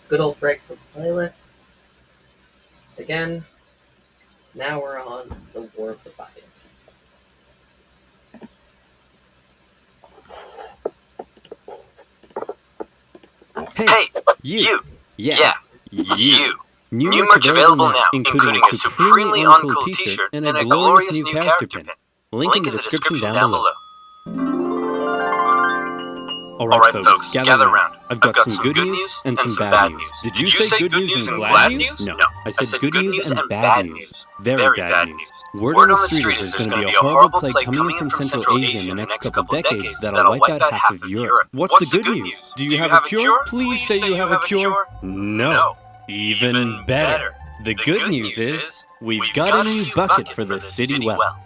Good old break from playlist. Again, now we're on the War of the Bucket. Hey, you. Yeah, you. New merch available now, including a supremely uncool t-shirt and a glorious new character pin. Link in the description down below. Alright folks, gather around. I've got some good news and some bad news. Did you say good news and glad news? No, I said good news and bad news. Very bad news. Word on the street is there's going to be a horrible plague coming in from Central Asia in the next couple of decades that'll wipe out half of Europe. What's the good news? Do you have a cure? Please say you have a cure. No. Even better. The good news is we've got a new bucket for the city well.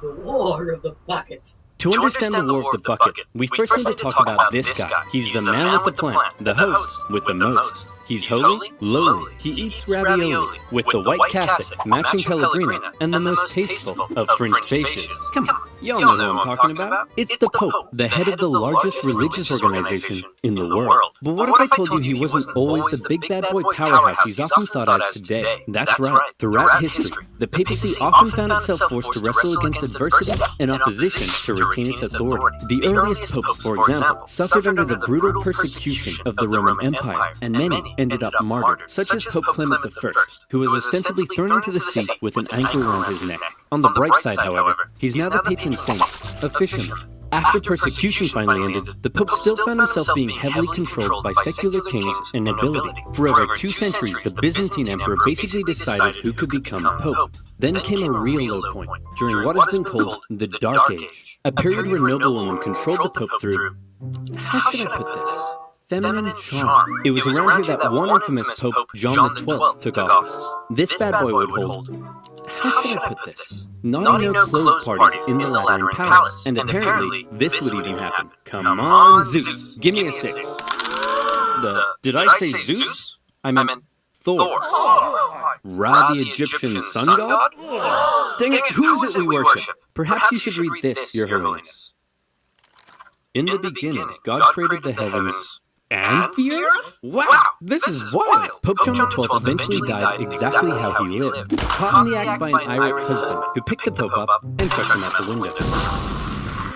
The War of the Bucket. To understand the War of the Bucket, we first need to talk about this guy. He's the man with the plan, the host with the most. He's holy, lowly, he eats ravioli, with the white cassock, matching Pellegrino, and the most tasteful of fringed faces. Come on, y'all know who I'm talking about. It's the Pope, the head of the largest religious organization in the world. But what if I told you he wasn't always the big bad boy powerhouse he's often thought as today? That's right, throughout history, the papacy often found itself forced to wrestle against adversity and opposition to retain its authority. The earliest popes, for example, suffered under the brutal persecution of the Roman Empire, and many ended up martyred, such as Pope Clement I, who was ostensibly thrown into the sea with an anchor around his neck. On the bright side, however, he's now the patron saint of fishermen. After persecution finally ended, the Pope still found himself being heavily controlled by secular kings and nobility. For over 2 centuries, the Byzantine emperor basically decided who could become Pope. Then came a real low point, during what has been called the Dark Age, a period where noblewomen controlled the Pope through, how should I put this? Feminine charm. It was around here that one infamous Pope, John XII, took office. This bad boy would hold, how should I put this? Naughty no clothes parties in the Lateran Palace, and apparently this would even happen. Come on, Zeus, give me a 6. Did I say Zeus? I meant Thor. Ra, the Egyptian sun god? Dang it, who is it we worship? Perhaps you should read this, your holiness. In the beginning, God created the heavens and the earth? Wow, this is wild! Pope John XII eventually died exactly how he lived, caught in the act by an irate husband who picked the Pope up and crushed him out the window.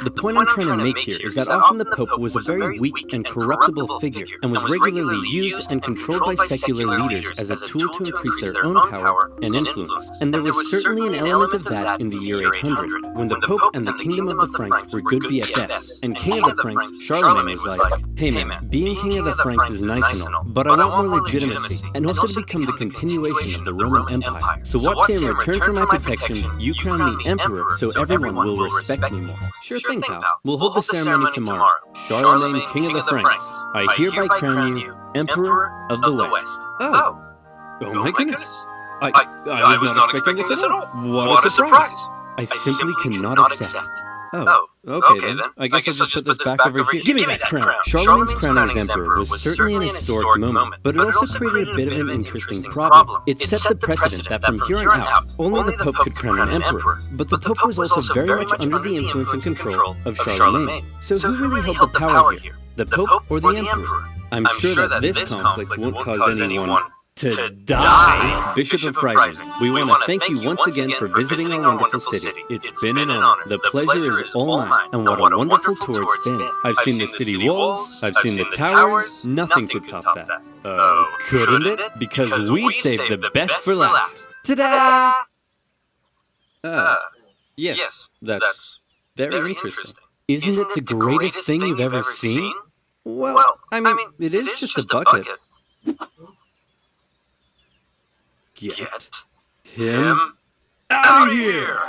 The point I'm trying to make here is that often the Pope was a very weak and corruptible figure and was regularly used and controlled by secular leaders as a tool to increase their own power and influence. And there was certainly an element of that in the year 800, when the Pope and the Kingdom of the Franks were good BFFs, and King of the Franks, Charlemagne, was like, hey man, being King of the Franks is nice and all, but I want more legitimacy, and also to become the continuation of the Roman Empire. So what say in return for my protection, you crown me Emperor so everyone will respect me more. Sure thing, pal. We'll hold the ceremony tomorrow. Charlemagne, King of the Franks, I hereby crown you Emperor of the West. Oh my goodness. I was not expecting this at all. What a surprise. I simply cannot accept. Oh, okay then. I guess I'll just put this back over here. Give me that crown! Charlemagne's crowning as emperor was certainly an historic moment, but it also created a bit of an interesting problem. It set the precedent that from here on out, only the Pope could crown an emperor, but the Pope was also very much under the influence and control of Charlemagne. So who really held the power here? The Pope or the emperor? I'm sure that this conflict won't cause anyone to die. Bishop of Friesen, we want to thank you once again for visiting our wonderful city. It's been an honor. The pleasure is all mine, and what a wonderful tour it's been. I've seen the city walls, I've seen the towers, nothing could top that. Oh, couldn't it? Because we saved the best for last. Ta-da! Yes, that's very interesting. Isn't it the greatest thing you've ever seen? Well, I mean, it is just a bucket. Get him out of here!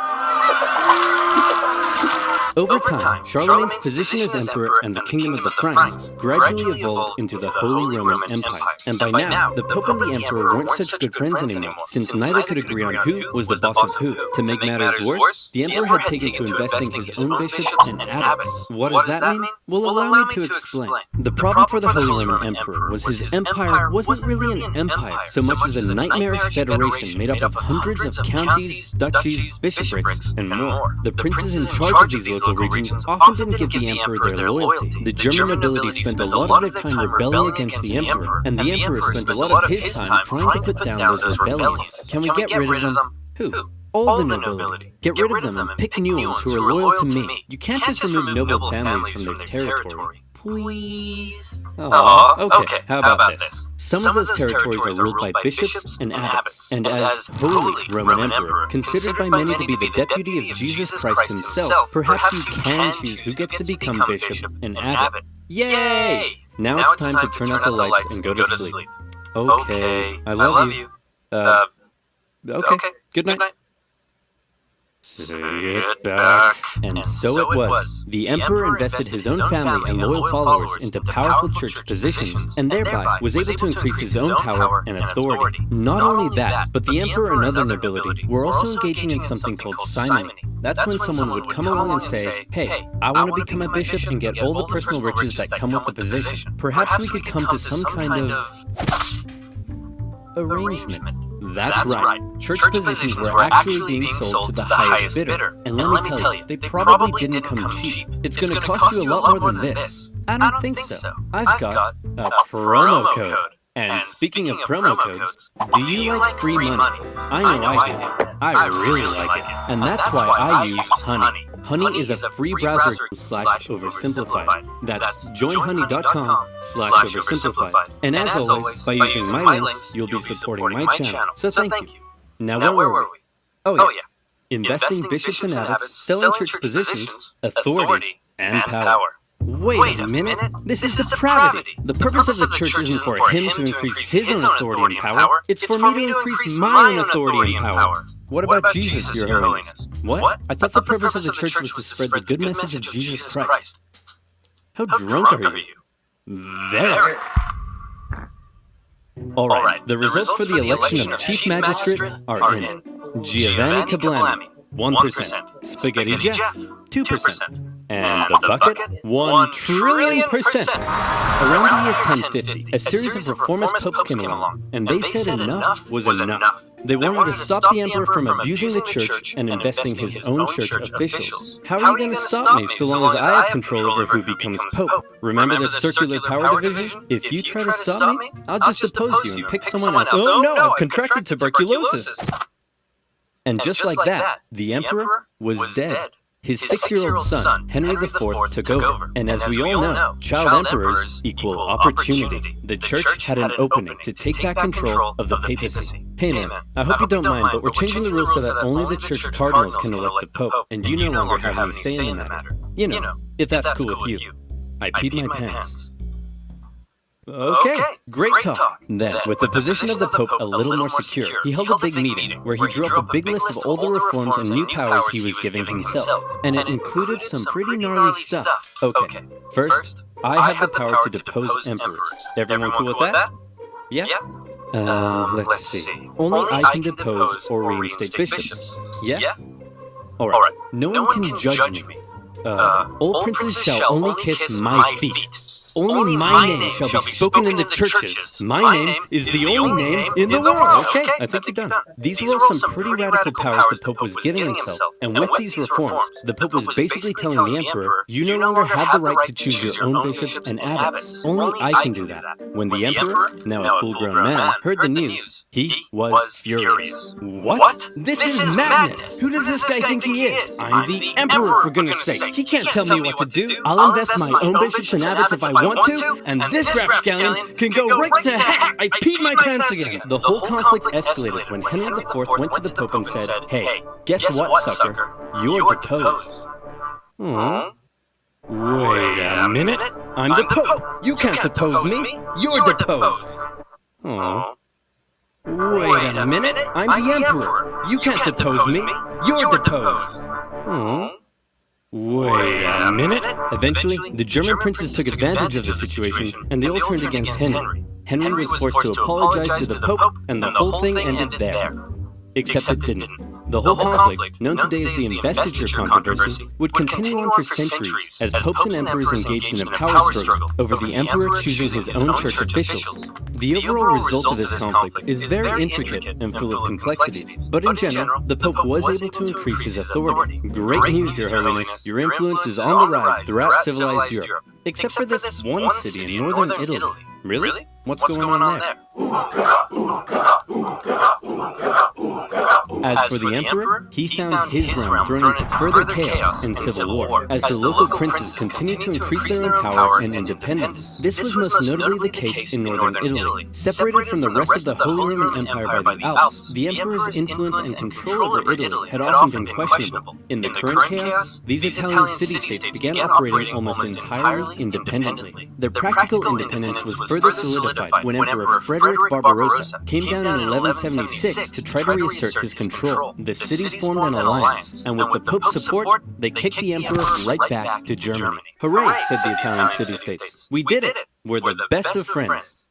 Over time, Charlemagne's position as emperor and the kingdom of the Franks gradually evolved into the Holy Roman Empire, and by now, the Pope and the emperor weren't such good friends anymore, since neither could agree on who was the boss of who. To make matters worse, the emperor had taken to investing his own bishops and abbots. What does that mean? Well, allow me to explain. The problem for the Holy Roman Emperor was his empire wasn't really an empire so much as a nightmarish federation made up of hundreds of counties, duchies, bishoprics, and more. The princes in charge of these local regions often didn't give the emperor their loyalty. The German nobility spent a lot of their time rebelling against the emperor, and the emperor spent a lot of his time trying to put down those rebellions. Can we get rid of them? Who? All the nobility. Get rid of them and pick new ones who are loyal to me. You can't just remove noble families from their territory. Please? Oh, okay. How about this? Some of those territories are ruled by bishops and abbots, and as Holy Roman Emperor, considered by many to be the deputy of Jesus Christ himself, perhaps you can choose who gets to become bishop and abbot. Yay! Now it's time to turn out the lights and go to sleep. Okay, I love you. Okay, good night. Say it back. And so it was. The emperor invested his own family and loyal followers into powerful church positions, and thereby was able to increase his own power and authority. Not only that, but the emperor and other nobility were also engaging in something called simony. That's when someone would come along and say, hey, I want to become a bishop and get all the personal riches that come with the position. Perhaps we could come to some kind of arrangement. That's right. Church positions were actually being sold to the highest bidder. And let me tell you, they probably didn't come cheap. It's going to cost you a lot more than this. I don't think so. I've got a promo code. And speaking of promo codes, do you like free money? I know I do. I really like it. And that's why I use Honey. Honey is a free browser /oversimplified. That's joinhoney.com/oversimplified. And as always, by using my links, you'll be supporting my channel. So thank you. Now where were we? Oh yeah. Investing bishops and abbots, selling church positions, authority, and power. Wait a minute. This is depravity. The purpose of the church isn't for him to increase his own authority and power. It's for me to increase my own authority and power. What about Jesus, Your Holiness? What? I thought the purpose of the church was to spread the good message of Jesus Christ. How drunk are you? Very. Alright, the results for the election of Chief Magistrate are in. Giovanni Cablani, 1%. Spaghetti Jeff, 2%. And the bucket, 1,000,000,000,000%. Around the year 1050, a series of reformist popes came along, and they said enough was enough. They wanted to stop the emperor from abusing the church and investing his own church officials. How are you going to stop me so long as I have control over who becomes pope? Remember the circular power division? If you try to stop me, I'll just depose you and pick someone else. Oh no, I've contracted tuberculosis. And just like that, the emperor was dead. His 6-year-old son, Henry IV, took over. And as we all know, child emperors equal opportunity. The church had an opening to take back control of the papacy. Hey man, I hope you don't mind, but we're changing the rules so that only the church cardinals can elect the pope, and you no longer have any say in the matter. You know, if that's cool with you. I peed my pants. Okay, great talk. Then, with the position of the Pope a little more secure, he held a big meeting where he drew up a big list of all the reforms and new powers he was giving himself. And it included some pretty gnarly stuff. Okay, first, I have the power to depose emperors. Everyone cool with that? Yeah? Let's see. Only I can depose or reinstate bishops. Yeah? Alright, no one can judge me. All princes shall only kiss my feet. Only my name shall be spoken in the churches. My name is the only name in the world. Okay, I think you're done. These were all some pretty radical powers the Pope was giving himself. And with these reforms, the Pope was basically telling the Emperor, you no longer have the right to choose your own bishops and abbots. Only I can do that. When the Emperor, now a full-grown man, heard the news, he was furious. What? This is madness! Who does this guy think he is? I'm the Emperor, for goodness sake. He can't tell me what to do. I'll invest my own bishops and abbots if I want to, and this rapscallion can go right to heck! I peed my pants again! The whole conflict escalated when Henry IV went to the Pope and said, hey, guess what, sucker? You're deposed. Wait a minute. I'm the Pope. You can't depose me. You're deposed. Wait a minute. I'm the Emperor. You can't depose me. You're deposed. Wait a minute. Eventually, the German princes took advantage of the situation, and they all turned against Henry. Henry was forced to apologize to the Pope, and the whole thing ended there. Except it didn't. The whole conflict, known today as the investiture controversy, would continue on for centuries as popes and emperors engaged in a power struggle over the emperor choosing his own church officials. The overall result of this conflict is very intricate and full of complexities, but in general, the Pope was able to increase his authority. Great news, Your Holiness! Your influence is on the rise throughout civilized Europe, except for this one city in northern Italy. Really? What's going on there? As for the emperor, he found his realm thrown into further chaos and civil war, as the local princes continued to increase their own power and independence. This was most notably the case in northern Italy. Separated from the rest of the Holy Roman Empire by the Alps, the emperor's influence and control over Italy had often been questionable. In the current chaos, these Italian city-states began operating almost entirely independently. Their practical independence was further solidified when Emperor Frederick Barbarossa came down in 1176 to try to reassert his control. The cities formed an alliance, and with the Pope's support, they kicked the emperor right back to Germany. Hooray, said the Italian city-states. We did it! We're the best of friends.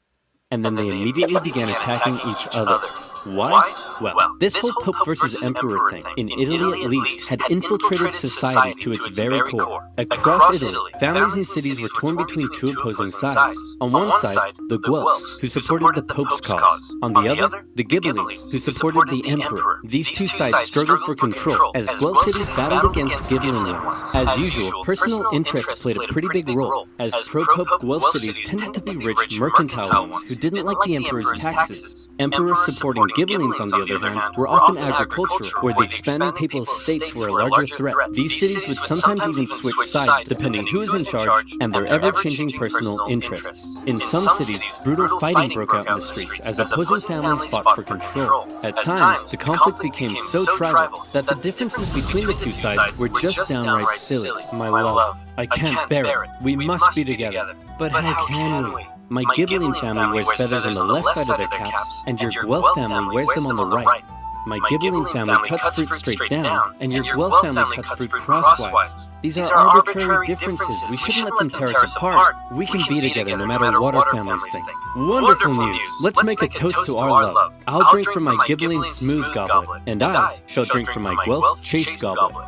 And then they immediately began attacking each other. Why? Well, this whole Pope versus Emperor thing, in Italy at least, had infiltrated society to its very core. Across Italy, families and cities were torn between two opposing sides. On one side, the Guelphs, who supported the Pope's cause. On the other, the Ghibellines, who supported the Emperor. These two sides struggled for control, as Guelph cities battled against Ghibelline ones. As usual, personal interest played a pretty big role, as pro-Pope Guelph cities tended to be rich mercantile ones who didn't like the Emperor's taxes. Emperors supporting Ghibellines, on the other hand, were often agricultural, where the expanding papal estates were a larger threat. These cities would sometimes even switch sides depending who is in charge and their ever-changing personal interests. In some cities, brutal fighting broke out in the streets as opposing families fought for control. At times, the conflict became so tribal that the differences between the two sides were just downright silly. My love, I can't bear it. We must be together. But how can we? My Ghibelline family wears feathers on the left side of their caps, and your Guelph family wears them on the right. My Ghibelline family cuts fruit straight down, and your Guelph family cuts fruit crosswise. These are arbitrary differences. We shouldn't let them tear us apart. We can be together no matter what our families think. Wonderful news! Let's make a toast to our love. I'll drink from my Ghibelline smooth goblet, and I shall drink from my Guelph chaste goblet.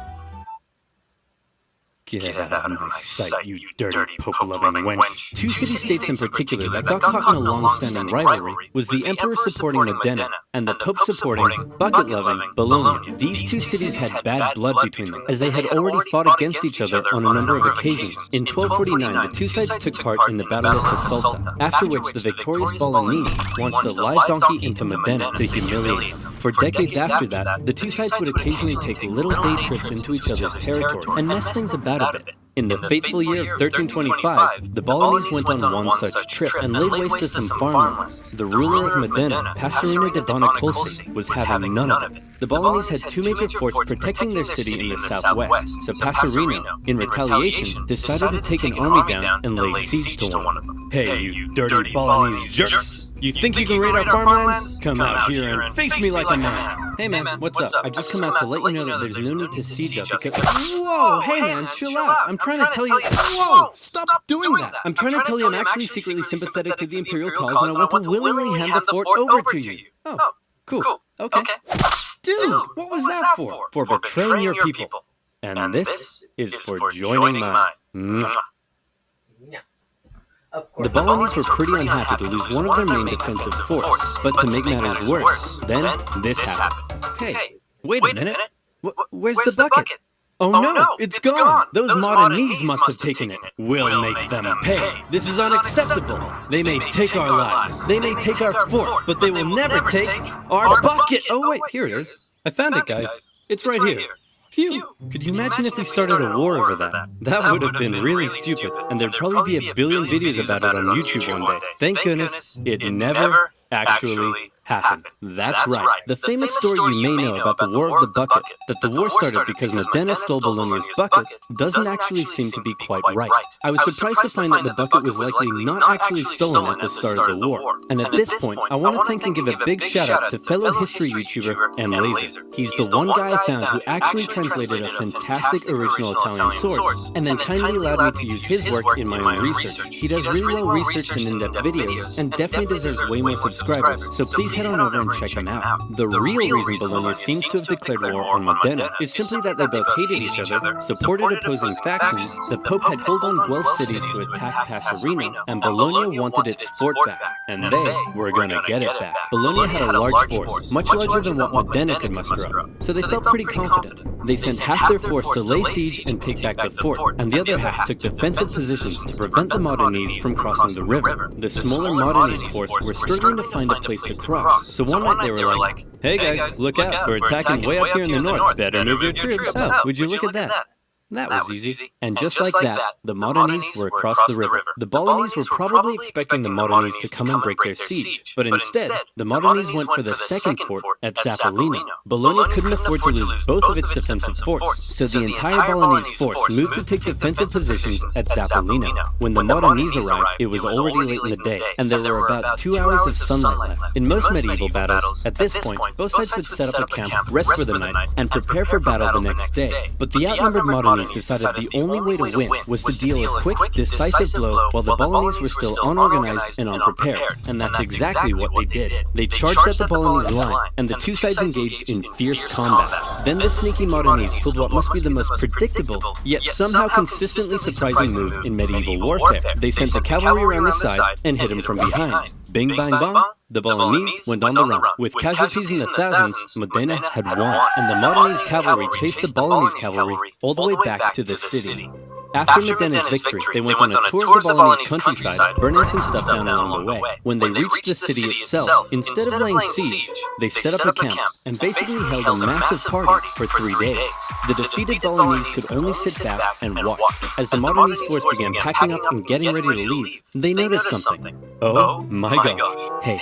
Get out of my sight, you dirty Pope-loving wench. Two city-states in particular that got caught in a long-standing rivalry was the Emperor supporting Modena and the Pope supporting, bucket-loving, Bologna. These two cities had bad blood between them, as they had already fought against each other on a number of occasions. In 1249, the two sides took part in the Battle of Fasolta, after which the victorious Bolognese launched a live donkey into Modena to humiliate them. For decades after that, the two sides would occasionally take little day trips into each other's territory and mess things about a bit. In the fateful year of 1325, the Bolognese went on one such trip and laid waste to some farmlands. The ruler of Modena, Passerino de Bonacolsi, was having none of it. The Bolognese had two major forts protecting their city in the southwest, so Passerino, in retaliation, decided to take an army down and lay siege to one of them. Hey, you dirty Bolognese jerks! You think you can raid our farmlands? Come out here and face me like a man. Hey man, what's up? I've just come out to let you know that there's no need to siege us because— Whoa, hey man, chill out. I'm trying to tell you— Whoa, stop doing that. I'm trying to tell you I'm actually secretly sympathetic to the imperial cause and I want to willingly hand the fort over to you. Oh, cool. Okay. Dude, what was that for? For betraying your people. And this is for joining mine. Mwah. The Bolognese were pretty unhappy to lose one of their main defensive forts, but to make matters worse, then this happened. Hey, wait a minute. Where's the bucket? Oh no, it's gone. Those Modenese must have taken it. We'll make them pay. This is unacceptable. They may take our lives. They may take our fort, but they will never take our bucket. Oh wait, here it is. I found it, guys. It's right here. Phew! Could you imagine if we started a war over that? That would have been really stupid, and there'd probably be a billion videos about it on YouTube one day. Thank goodness it never actually happened. That's right. The famous story you may know about the War of the Bucket, that the war started because Modena stole Bologna's bucket, doesn't actually seem to be quite right. I was surprised to find that the bucket was likely not actually stolen at the start of the war. And at this point, I want to thank and give a big shout out to fellow history YouTuber M. Laser. He's the one guy I found who actually translated a fantastic original Italian source, and then kindly allowed me to use his work in my own research. He does really well researched and in-depth videos, and definitely deserves way more subscribers, so please please head on over and check him out. The real reason Bologna seems to have declared war on Modena is simply that they both hated each other, supported opposing factions, the Pope had called on Guelph cities to attack Passerino, and Bologna wanted its fort back, and they were gonna get it back. Bologna had a large force, much larger than what Modena could muster up, so they felt pretty confident. They sent half their force to lay siege and take back the fort, and the other half took defensive positions to prevent the Modenese from crossing the river. The smaller Modenese force were struggling to find a place to cross, so one night they were like, "Hey guys, look out, we're attacking way up here in the north, better move your troops." Oh, would you look at that? That was easy. And just like that, the Modenese were across the river. The Bolognese were probably expecting the Modenese to come and break their siege, but instead, the Modenese went for the second fort at Zappolino. Bologna couldn't afford to lose both of its defensive forts, so the entire Bolognese force moved to take defensive positions at Zappolino. When the Modenese arrived, it was already late in the day, and there were about 2 hours of sunlight left. In most medieval battles, at this point, both sides would set up a camp, rest for the night, and prepare for battle the next day. But the outnumbered Modenese decided the only way to win was to deal a quick, decisive blow while the Bolognese were still unorganized and unprepared, and that's exactly what they did. They charged at the Bolognese line, and the two sides engaged in fierce combat. Then the sneaky Modenese pulled what must be the most predictable, yet somehow consistently surprising move in medieval warfare. They sent the cavalry around the side and hit them from behind. Bing bang bong, the Bolognese went on the run. With casualties in the thousands, Modena had won, and the Modenese cavalry chased the Bolognese cavalry all the way back to the city. After Modena's victory, they went on a tour of the Bolognese countryside, burning some stuff down along the way. When they reached the city itself, instead of laying siege, they set up a camp and basically held a massive party for 3 days. The defeated Bolognese could only sit back and watch. As the Modenese force began packing up and getting ready to leave, they noticed something. Oh my gosh. Hey,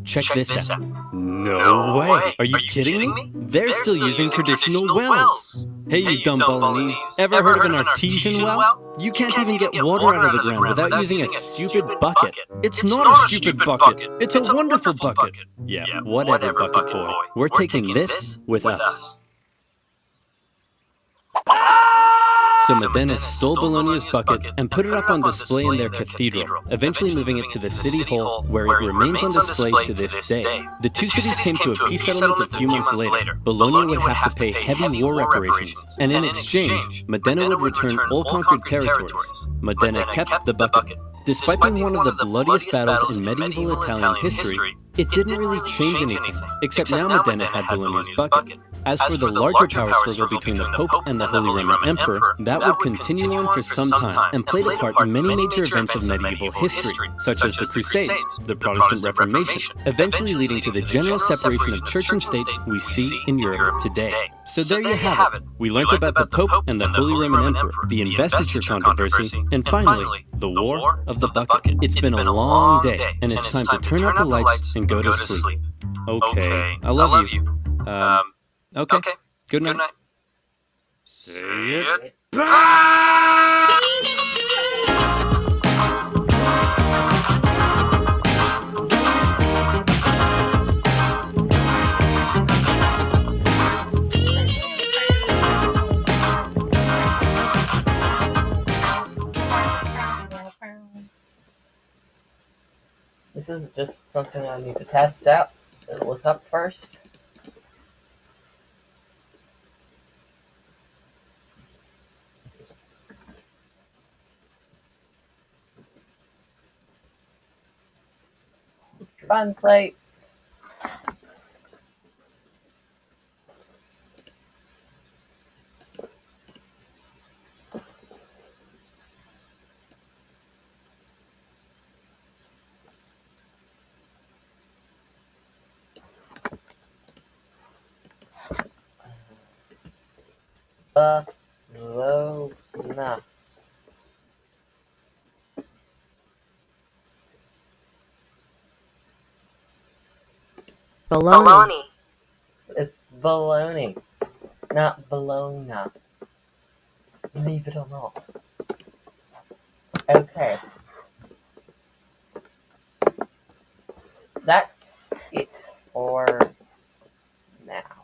check this out. No way. Are you kidding me? They're still using traditional wells. Hey, you dumb Bolognese. Ever heard of an artesian well? You can't even get water out of the ground without using a stupid bucket. It's not a stupid bucket. It's a wonderful bucket. Yeah, whatever, bucket boy. We're taking this with us. So Modena stole Bologna's bucket and put it up on display in their cathedral, eventually moving it to the city hall, where it remains on display to this day. The two cities came to a peace settlement a few months later. Bologna would have to pay heavy war reparations, and in exchange, Modena would return all conquered territories. Modena kept the bucket. Despite being one of the bloodiest battles in medieval Italian history, it didn't really change anything, except now Modena had Bologna's bucket. As for the larger power struggle between the Pope and the Holy Roman Emperor, that would continue on for some time and played a part in many major events of medieval history, such as the Crusades, the Protestant Reformation, eventually leading to the general separation of church and state we see in Europe today. So there you have it. We learned about the Pope and the Holy Roman Emperor, the investiture controversy, and finally, the War of the Bucket. It's been a long day, and it's time to turn out the lights and go to sleep. Okay, I love you. Okay, good night. Say it. This is just something I need to test out and look up first. Translate. Bologna. Baloney. It's baloney, not Bologna. Believe it or not. Okay. That's it for now.